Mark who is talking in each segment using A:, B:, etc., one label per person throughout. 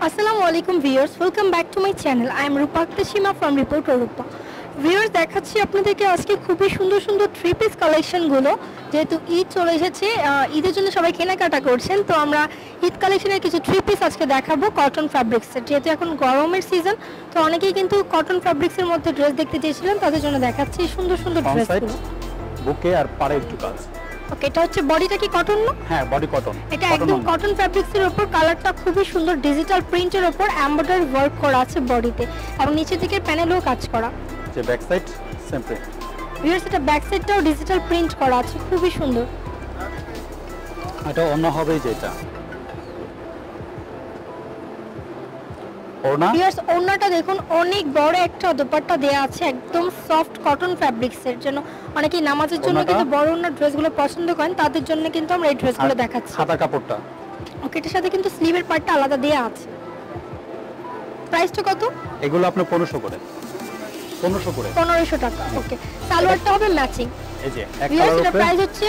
A: আসসালামু আলাইকুম viewers, welcome back to my channel. I am Rupakta Seema from reporter Rupa. Viewers, দেখাচ্ছি আপনাদেরকে আজকে খুবই সুন্দর সুন্দর থ্রি পিস কালেকশনগুলো। যেহেতু ঈদ চলে এসেছে, ঈদের জন্য সবাই কেনাকাটা করছেন, তো আমরা ঈদ কালেকশনের কিছু থ্রি পিস আজকে দেখাবো কটন ফ্যাব্রিক্সের। যেহেতু এখন গরমের সিজন, তো অনেকেই কিন্তু কটন ফ্যাব্রিক্সের মধ্যে ড্রেস দেখতে চেয়েছিলেন, তাদের জন্য দেখাচ্ছি সুন্দর সুন্দর ড্রেসগুলো।
B: বুকে আর পাড়ে একটু কাজ।
A: ওকে, এটা হচ্ছে বডিটা কি কটন না?
B: হ্যাঁ, বডি কটন।
A: এটা একদম কটন ফ্যাব্রিক্সের উপর, কালারটা খুবই সুন্দর ডিজিটাল প্রিন্টের উপর এমব্রয়ডারি ওয়ার্ক করা আছে বডিতে, এবং নিচের দিকে প্যানেলেও কাজ করা।
B: যে back side same print.
A: Viewers, এটা ব্যাক সাইডটাও ডিজিটাল প্রিন্ট করা আছে, খুবই সুন্দর।
B: এটা অন্য হবে যেটা ওড়না।
A: ভিউয়ার্স, ওড়নাটা দেখুন, অনেক বড় একটা দোপাট্টা দেয়া আছে, একদম সফট কটন ফ্যাব্রিক্সের জন্য। অনেকেই নামাজের জন্য কিন্তু বড় ওড়নার ড্রেসগুলো পছন্দ করেন, তাদের জন্য কিন্তু আমরা এই ড্রেসগুলো দেখাচ্ছি।
B: হাতার কাপড়টা
A: ওকে, এটার সাথে কিন্তু স্লিভের পার্টটা আলাদা দেয়া আছে। প্রাইসটা কত?
B: এগুলো আপনি 1500 করে।
A: 1500 টাকা। ওকে, সালোয়ারটা হবে ম্যাচিং।
B: এই যে এক
A: ভিউয়ার্স,
B: কালার
A: এটা প্রাইস হচ্ছে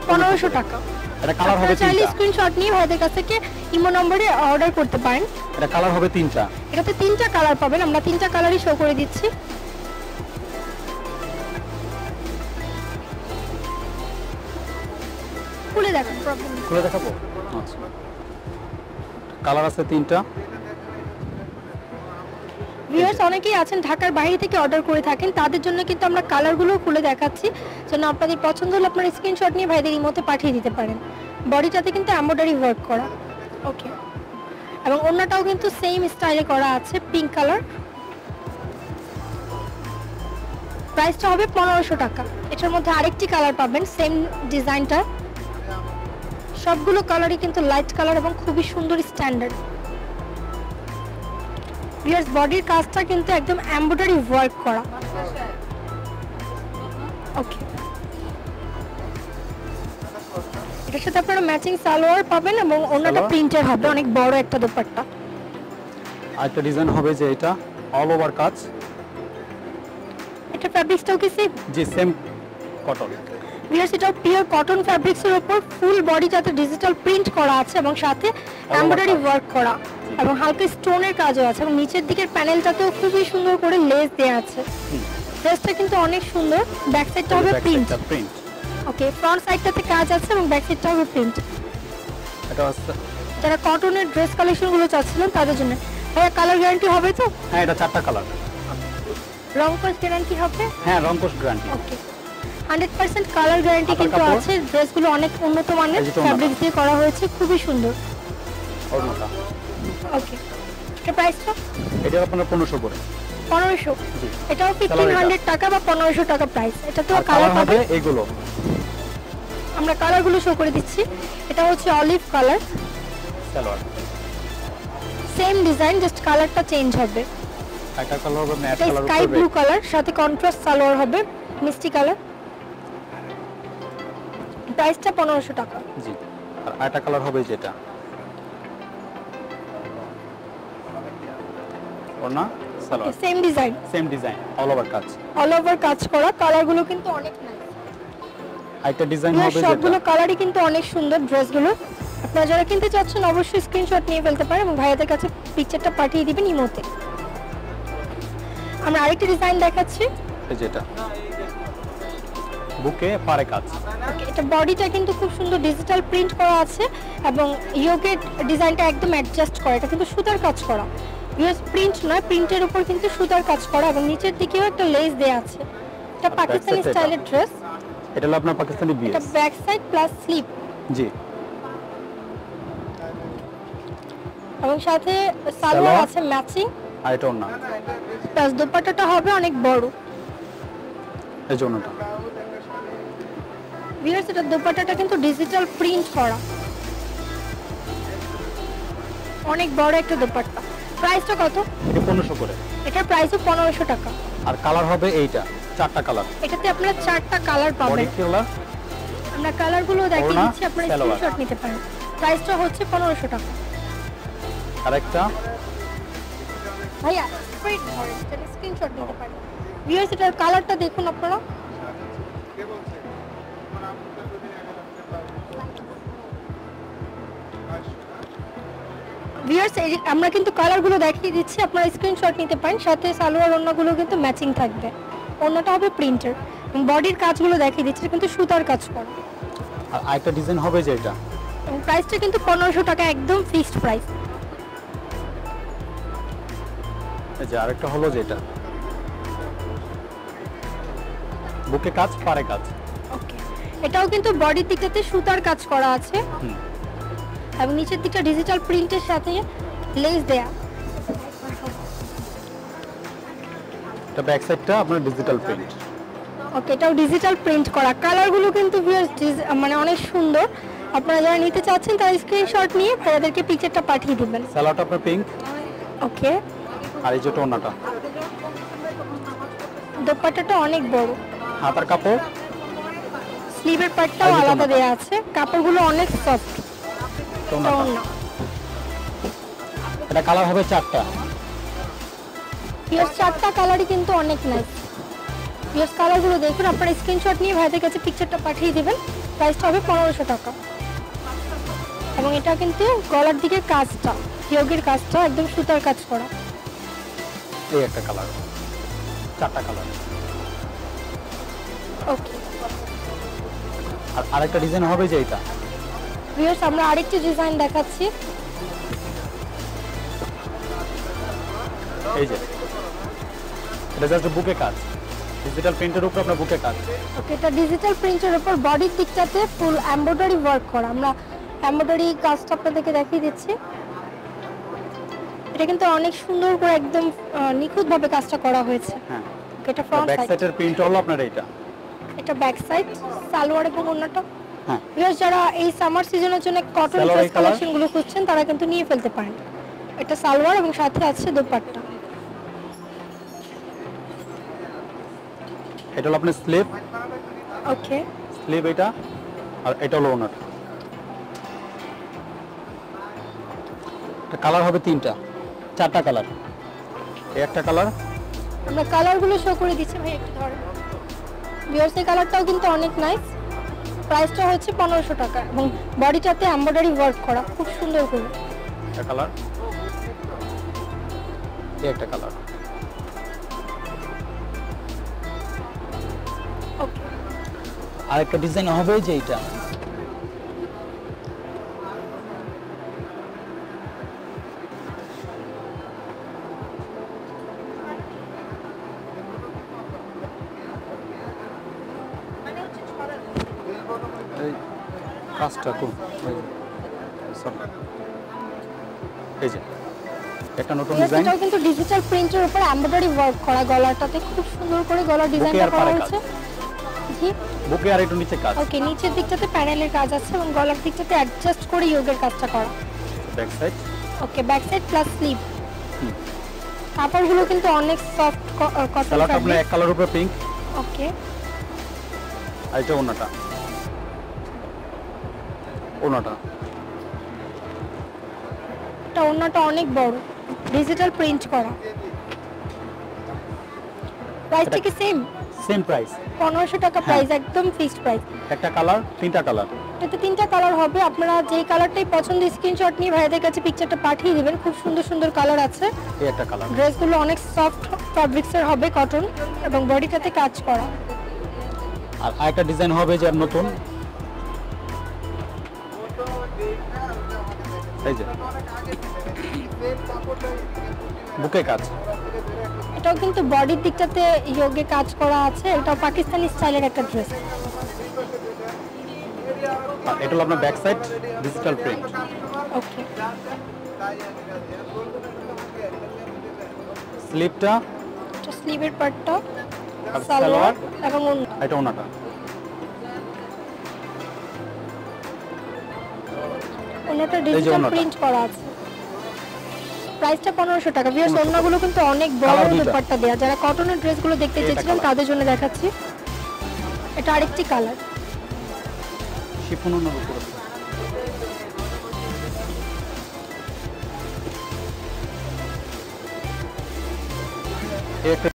A: 1500 টাকা।
B: এটা কালার হবে
A: চাইলে
B: তিনটা।
A: স্ক্রিনশট নিয়ে ভাইদের কাছ থেকে ইমো নম্বরে অর্ডার করতে পারেন।
B: এটা কালার হবে তিনটা।
A: এটাতে তিনটা কালার পাবেন, আমরা তিনটা কালারই শো করে দিচ্ছি। খুলে দেখুন, প্রবলেম নেই।
B: খুলে দেখাবো। আচ্ছা, কালার আছে তিনটা।
A: ভিউয়ার্স, অনেকেই আছেন ঢাকার বাইরে থেকে অর্ডার করে থাকেন, তাদের জন্য কিন্তু আমরা কালারগুলো খুলে দেখাচ্ছি, যেন আপনাদের পছন্দ হলে আপনারা স্ক্রিনশট নিয়ে ভাইদের ইমোতে পাঠিয়ে দিতে পারেন। বডিটাতে কিন্তু এমব্রয়ডারি ওয়ার্ক করা। ওকে, এবং ওড়নাটাও কিন্তু সেম স্টাইলে করা আছে, পিঙ্ক কালার। প্রাইসটা হবে 1500 টাকা। এটার মধ্যে আরেকটি কালার পাবেন সেম ডিজাইনটা। সবগুলো কালারই কিন্তু লাইট কালার এবং খুবই সুন্দর স্ট্যান্ডার্ড। ভিউয়ার্স, বডির কাজটা কিন্তু একদম এমব্রয়ডারি ওয়ার্ক করা। ওকে, এটার সাথে আপনারা ম্যাচিং সালোয়ার পাবেন এবং ওড়নাটা প্রিন্টের হবে, অনেক বড় একটা দোপাট্টা।
B: আরেকটা ডিজাইন হবে যে এটা অল ওভার কাজ।
A: এটা ফ্যাব্রিক্সটাও কি সেম?
B: জি, সেম কটন।
A: ভিউয়ার্স, এটাও পিওর কটন ফ্যাব্রিক্সের উপর ফুল বডিটাতে ডিজিটাল প্রিন্ট করা আছে এবং সাথে এমব্রয়ডারি ওয়ার্ক করা, এবং হালকা স্টোনের কাজও আছে, এবং নিচের দিকের প্যানেলটাতেও খুবই সুন্দর করে লেস দেয়া আছে। ড্রেসটা কিন্তু অনেক সুন্দর। ব্যাক সাইডটা হবে প্রিন্ট। ওকে, ফ্রন্ট সাইডটাতে কাজ আছে এবং ব্যাক সাইডটা হবে প্রিন্ট।
B: এটা আছে
A: যারা কটনের ড্রেস কালেকশনগুলো চাচ্ছিলেন তাদের জন্য। ভাইয়া, কালার গ্যারান্টি হবে তো?
B: হ্যাঁ, এটা চারটা কালার।
A: রং কোর্স গ্যারান্টি হবে?
B: হ্যাঁ, রং কোর্স গ্যারান্টি।
A: ওকে, 100% কালার গ্যারান্টি কিন্তু আছে। ড্রেসগুলো অনেক উন্নত মানের ফ্যাব্রিক দিয়ে করা হয়েছে, খুবই সুন্দর।
B: ওড়নাটা
A: ওকে, এটা প্রাইসটা?
B: এটা আপনার 1500 করে।
A: 1500। এটাও 1500 টাকা বা 1500 টাকা প্রাইস। এটা তো কালার
B: হবে
A: পাবে
B: এগুলো।
A: আমরা কালারগুলো শো করে দিচ্ছি। এটা হচ্ছে olive colour,
B: salwar
A: same design, just কালারটা চেঞ্জ হবে।
B: একটা কালার হবে ম্যাট
A: এটা
B: কালার
A: স্কাই ব্লু কালার, সাথে কন্ট্রাস্ট সালোয়ার হবে মিষ্টি কালার। প্রাইসটা 1500 টাকা।
B: জি, আর একটা কালার হবে যেটা ওড়না salwar,
A: same design
B: all over কাজ।
A: অল ওভার কাজ করা। কালারগুলো কিন্তু অনেক নাইস।
B: আরেকটা ডিজাইন হবে যেটা
A: সবগুলো কালারই কিন্তু অনেক সুন্দর ড্রেসগুলো। আপনারা যারা কিনতে চাচ্ছেন অবশ্যই স্ক্রিনশট নিয়ে ফেলতে পারেন এবং ভাইয়াদের কাছে পিকচারটা পাঠিয়ে দিবেন ইমোতে। আমরা আরেকটা ডিজাইন দেখাচ্ছি,
B: যেটা বুকে পারে কাজ।
A: ওকে, এটা বডিটা কিন্তু খুব সুন্দর ডিজিটাল প্রিন্ট করা আছে এবং ইয়োগেট ডিজাইনটা একদম অ্যাডজাস্ট করা। এটা কিন্তু সুতার কাজ করা, ইউএস প্রিন্ট নয়, প্রিন্টের উপর কিন্তু সুতার কাজ করা এবং নিচের দিকেও একটা লেস দেয়া আছে। এটা পাকিস্তানি স্টাইলের ড্রেস।
B: এটা হলো আপনার পাকিস্তানি বিএস।
A: এটা ব্যাক সাইড প্লাস স্লিপ।
B: জি,
A: এবং সাথে সালোয়ার আছে ম্যাচিং।
B: আর এটা ওড়না,
A: প্লাস দোপাট্টাটা হবে অনেক বড়।
B: এই জন্যটা
A: ভিউয়ার্স, এটা দোপাট্টাটা কিন্তু ডিজিটাল প্রিন্ট করা, অনেক বড় একটা দোপাট্টা। প্রাইসটা কত?
B: এটা 1500 করে।
A: এটার প্রাইসও 1500 টাকা।
B: আর কালার হবে এইটা, চারটা কালার।
A: এটাতে আপনারা চারটা কালার পাবেন।
B: বডি কালার,
A: আমরা কালারগুলো দেখিয়ে দিচ্ছি, আপনারা স্ক্রিনশট নিতে পারেন। প্রাইসটা হচ্ছে 1500 টাকা।
B: আরেকটা
A: ভাইয়া স্ট্রেট ধরেন, তাহলে স্ক্রিনশট নিতে পারেন। ভিউয়ার্স, এটার কালারটা দেখুন আপনারা। ভিউয়ার্স আমরা কিন্তু কালারগুলো দেখিয়ে দিচ্ছি, আপনারা স্ক্রিনশট নিতে পারেন। সাথে সালোয়ার ওড়নাগুলো কিন্তু ম্যাচিং থাকবে। ওড়নাটা হবে প্রিন্টের, বডির কাজগুলো দেখিয়ে দিচ্ছি, কিন্তু সুতার কাজ করা।
B: আর আরেকটা ডিজাইন হবে যে এটা,
A: এবং প্রাইসটা কিন্তু 1500 টাকা, একদম ফিক্সড প্রাইস।
B: এই যে আরেকটা হলো যে এটা বুকে কাজ, পারে কাজ।
A: ওকে, এটাও কিন্তু বডির দিকটাতে সুতার কাজ করা আছে
B: হুম।
A: এবং নিচের দিকটা ডিজিটাল প্রিন্টের সাথে লেস দেয়া।
B: এটা ব্যাক সাইডটা আপনার ডিজিটাল প্রিন্ট।
A: ওকে, এটাও ডিজিটাল প্রিন্ট করা। কালারগুলো কিন্তু মানে অনেক সুন্দর। আপনারা যারা নিতে চাচ্ছেন তারা স্ক্রিনশট নিয়ে ভাইয়াদেরকে পিকচারটা পাঠিয়ে দিবেন।
B: সালোয়ারটা আপনার পিঙ্ক,
A: ওকে,
B: আর এই যে ওড়নাটা।
A: দোপাট্টাটা অনেক বড়,
B: হাতার কাপড়,
A: স্লিভের পার্টটাও
B: আর এই যে
A: আলাদা
B: ওড়নাটা।
A: দেয়া আছে, কাপড়গুলো অনেক সফট।
B: ওড়নাটা। এটা কালার হবে 4টা।
A: পিওর 4টা কালারই কিন্তু অনেক নাইস। পিওর কালারগুলো দেখুন, আপনারা স্ক্রিনশট নিয়ে ভাইদের কাছে পিকচারটা পাঠিয়ে দেবেন। প্রাইসটা হবে 1500 টাকা। এবং এটা কিন্তু গলার দিকে কাজটা, হিয়োগের কাজটা একদম সুতার কাজ করা।
B: এই একটা কালার, 4টা কালার।
A: ওকে,
B: আর আরেকটা ডিজাইন হবে যে এটা।
A: ভিউয়ার্স আমরা আরেকটি ডিজাইন দেখাচ্ছি।
B: এই যে এটা জাস্ট বুকে কাজ, ডিজিটাল প্রিন্টের উপর আপনার বুকে কাজ।
A: ওকে, এটা ডিজিটাল প্রিন্টের উপর বডির দিকটাতে ফুল এমব্রয়ডারি ওয়ার্ক করা। আমরা এমব্রয়ডারি কাজটা আপনাদেরকে দেখিয়ে দিচ্ছি। এটা কিন্তু অনেক সুন্দর করে একদম নিখুঁতভাবে কাজটা করা হয়েছে।
B: হ্যাঁ,
A: এটা ফ্রন্ট
B: ব্যাক
A: সাইড,
B: সাইডের প্রিন্ট হলো আপনার এইটা।
A: এটা ব্যাক সাইড, সালোয়ার এবং ওড়নাটা।
B: হ্যাঁ,
A: ভিউয়ার্স যারা এই সামার সিজনের জন্য কটন
B: সালোয়ার
A: ড্রেস
B: এই কালার।
A: কালেকশনগুলো খুঁজছেন তারা কিন্তু নিয়ে ফেলতে পারেন। এটা সালোয়ার এবং সাথে আছে দোপাট্টা।
B: এটা হলো আপনার স্লিভ,
A: ওকে,
B: স্লিভ এটা, আর এটা হলো ওনার। এটা কালার হবে 3টা, 4টা কালার। এই একটা কালার,
A: আমরা কালারগুলো শো করে দিচ্ছি, ভাই একটু ধরেন। ভিউয়ার্স এই কালারটাও কিন্তু অনেক নাইস। প্রাইসটা হচ্ছে 1500 টাকা এবং বডিটাতে এমব্রয়ডারি ওয়ার্ক করা খুব সুন্দর করে।
B: একটা কালার, এই একটা কালার।
A: ওকে,
B: আরেকটা ডিজাইন হবে যে এটা। এই কাজটা কোন, এই যে একটা নতুন
A: ভিউয়ার্স
B: ডিজাইন।
A: এটাও কিন্তু ডিজিটাল প্রিন্টের উপর এমব্রয়ডারি ওয়ার্ক করা, গলাটাতে খুব সুন্দর করে গলার ডিজাইনটা
B: আর
A: করা
B: পাড়ে
A: হয়েছে। জি,
B: বুকে আর একটু নিচে কাজ।
A: ওকে, নিচের দিকটাতে প্যানেলের কাজ আছে এবং গলার দিকটাতে অ্যাডজাস্ট করে ইয়োগের কাজটা করা।
B: ব্যাক সাইড,
A: ওকে, ব্যাক সাইড প্লাস স্লিভ। কাপড়গুলো কিন্তু অনেক সফট কটন
B: কালারটা আপনার এক কালার উপরে পিঙ্ক,
A: ওকে,
B: আর এটা ওনাটা। ওনাটা
A: এটা ওড়নাটা অনেক বড়, ডিজিটাল প্রিন্ট করা। প্রাইসটা কি সেম?
B: সেম প্রাইস,
A: 1500 টাকা প্রাইস, একদম ফিক্সড প্রাইস।
B: একটা কালার, 3টা কালার।
A: এতে 3টা কালার হবে। আপনারা যেই কালারটাই পছন্দ স্ক্রিনশট নিয়ে ভাইদের কাছে পিকচারটা পাঠিয়ে দিবেন। খুব সুন্দর সুন্দর কালার আছে।
B: এই একটা কালার।
A: ড্রেসগুলো অনেক সফট ফ্যাব্রিক্সের হবে, কটন এবং বডিটাতে কাজ করা।
B: আর আরেকটা ডিজাইন হবে যে নতুন, এই যে বুকে কাজ।
A: এটাও কিন্তু বডির দিকটাতে ইয়োগে কাজ করা আছে। এটাও পাকিস্তানি স্টাইলের একটা ড্রেস।
B: আর এটা হলো আপনার ব্যাক সাইড, ডিজিটাল প্রিন্ট।
A: ওকে,
B: স্লিপটা,
A: এটা স্লিভের পার্টটা,
B: আর
A: সালোয়ার
B: সালোয়ার,
A: এবং ওড়না।
B: এটা ওনাটা।
A: ওড়নাটা
B: এই যে
A: ডিজিটাল
B: ওড়নাটা।
A: প্রিন্ট করা আছে। প্রাইসটা 1500 টাকা। ভিউয়ার্স ওড়নাগুলো কিন্তু অনেক বড়
B: কালার দুইটা।
A: দুপাট্টা দেয়া। যারা কটনের ড্রেসগুলো দেখতে
B: এটা
A: চেয়েছিলেন
B: কালার।
A: তাদের জন্য দেখাচ্ছি। এটা আরেকটি কালার।
B: শিফন ওনার উপরে। এই একটা